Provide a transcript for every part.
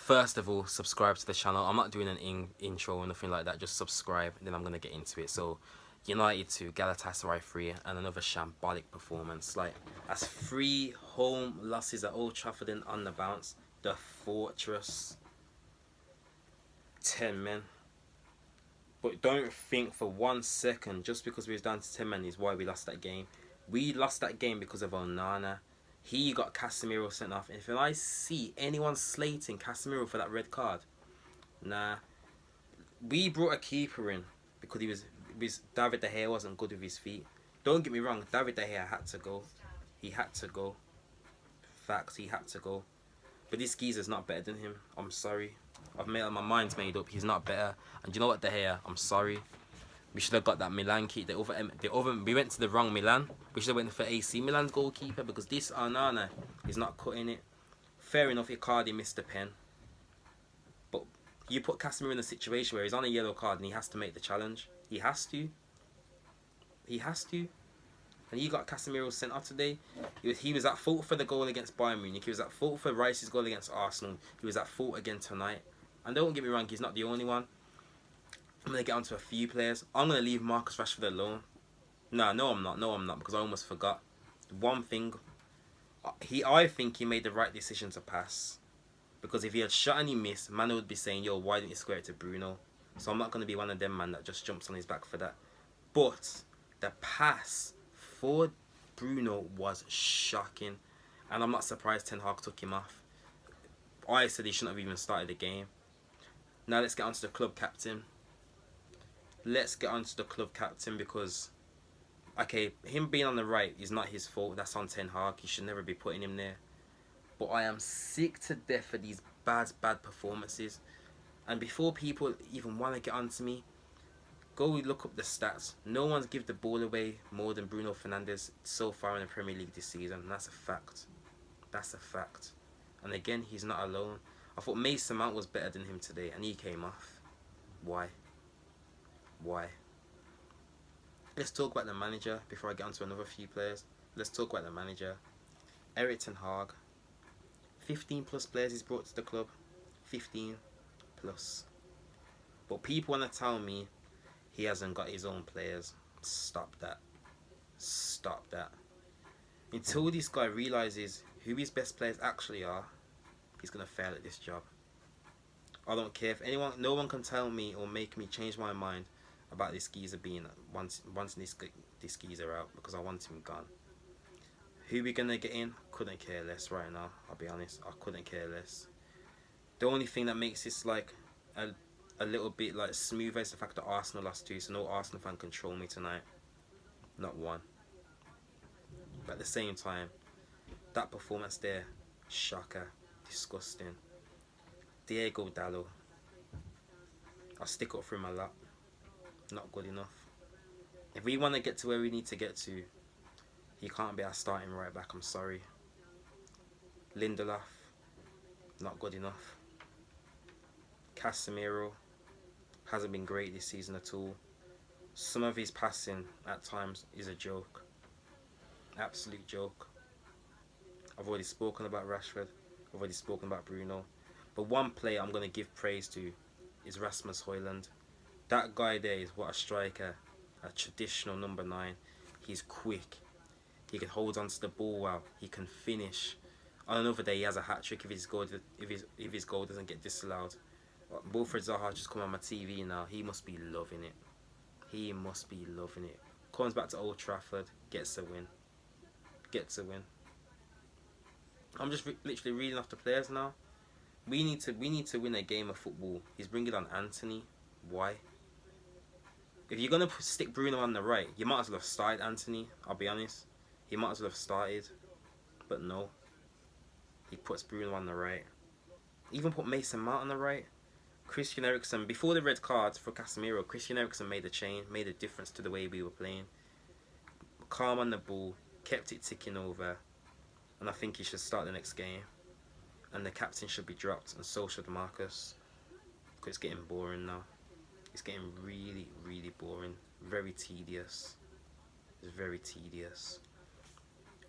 First of all, subscribe to the channel. I'm not doing an intro or nothing like that. Just subscribe, then I'm gonna get into it. So, United 2, Galatasaray 3, and another shambolic performance. Like, that's 3 home losses at Old Trafford and on the bounce. The Fortress, 10 men. But don't think for 1 second just because we was down to 10 men is why we lost that game. We lost that game because of Onana. He got Casemiro sent off. And if I see anyone slating Casemiro for that red card, nah. We brought a keeper in because David De Gea wasn't good with his feet. Don't get me wrong, David De Gea had to go. He had to go. Facts, he had to go. But this geezer's not better than him. I'm sorry. My mind's made up. He's not better. And you know what, De Gea? I'm sorry. We should have got that Milan keeper. We went to the wrong Milan. We should have went for AC Milan's goalkeeper because this Onana is not cutting it. Fair enough, Icardi missed the pen. But you put Casemiro in a situation where he's on a yellow card and he has to make the challenge. He has to. He has to. And he got Casemiro sent off today. He was at fault for the goal against Bayern Munich. He was at fault for Rice's goal against Arsenal. He was at fault again tonight. And don't get me wrong, he's not the only one. I'm going to get onto a few players. I'm going to leave Marcus Rashford alone. No, I'm not, because I almost forgot. One thing, I think he made the right decision to pass. Because if he had shot and he missed, man would be saying, yo, why didn't you square it to Bruno? So I'm not going to be one of them man that just jumps on his back for that. But the pass for Bruno was shocking. And I'm not surprised Ten Hag took him off. I said he shouldn't have even started the game. Now let's get on to the club captain. Because, okay, him being on the right is not his fault. That's on Ten Hag. He should never be putting him there. But I am sick to death of these bad performances. And before people even want to get onto me, go look up the stats. No one's give the ball away more than Bruno Fernandes so far in the Premier League this season. And that's a fact. That's a fact. And again, he's not alone. I thought Mason Mount was better than him today, and he came off. Why? Let's talk about the manager before I get on to another few players. Let's talk about the manager. Erik ten Hag. 15 plus players he's brought to the club. 15 plus. But people want to tell me he hasn't got his own players. Stop that. Stop that. Until this guy realises who his best players actually are, he's going to fail at this job. I don't care if no one can tell me or make me change my mind about this geezer being once this geezer out, because I want him gone. Who we gonna get in? Couldn't care less right now. I'll be honest, I couldn't care less. The only thing that makes this like a little bit like smoother is the fact that Arsenal lost 2, so no Arsenal fan control me tonight. Not one. But at the same time, that performance there, shocker, disgusting. Diego Dallo, I'll stick up for him a lot. Not good enough. If we want to get to where we need to get to, he can't be our starting right back, I'm sorry. Lindelof, not good enough. Casemiro hasn't been great this season at all. Some of his passing at times is a joke. Absolute joke. I've already spoken about Rashford. I've already spoken about Bruno. But one player I'm going to give praise to is Rasmus Højlund. That guy there is what a striker. A traditional number 9. He's quick. He can hold on to the ball well. He can finish. On another day, he has a hat-trick if his goal doesn't get disallowed. Wilfred Zaha just come on my TV now. He must be loving it. He must be loving it. Comes back to Old Trafford. Gets a win. Gets a win. I'm just literally reading off the players now. We need to win a game of football. He's bringing on Anthony. Why? If you're going to stick Bruno on the right, you might as well have started Anthony. I'll be honest. He might as well have started. But no. He puts Bruno on the right. Even put Mason Mount on the right. Christian Eriksen, before the red cards for Casemiro, Christian Eriksen made a difference to the way we were playing. Calm on the ball. Kept it ticking over. And I think he should start the next game. And the captain should be dropped, and so should Marcus. Because it's getting boring now. It's getting really, really boring. Very tedious. It's very tedious.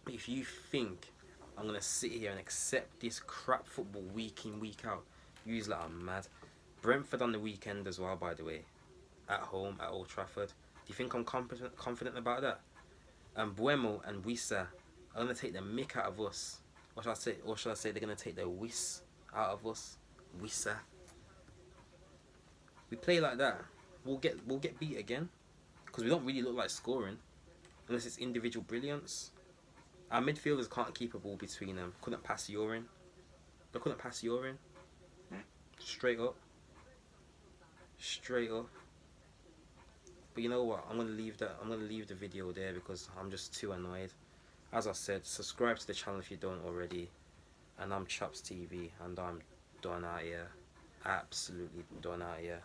But if you think I'm going to sit here and accept this crap football week in, week out, You lot are mad. Brentford on the weekend as well, by the way. At home, at Old Trafford. Do you think I'm confident about that? And Buemo and Wissa are going to take the mick out of us. Or should I say they're going to take the whiss out of us? Wissa. We play like that, we'll get beat again. Because we don't really look like scoring. Unless it's individual brilliance. Our midfielders can't keep a ball between them. Couldn't pass urine. They couldn't pass urine. Straight up. Straight up. But you know what? I'm gonna leave the video there because I'm just too annoyed. As I said, subscribe to the channel if you don't already. And I'm Chops TV, and I'm done out here. Absolutely done out here.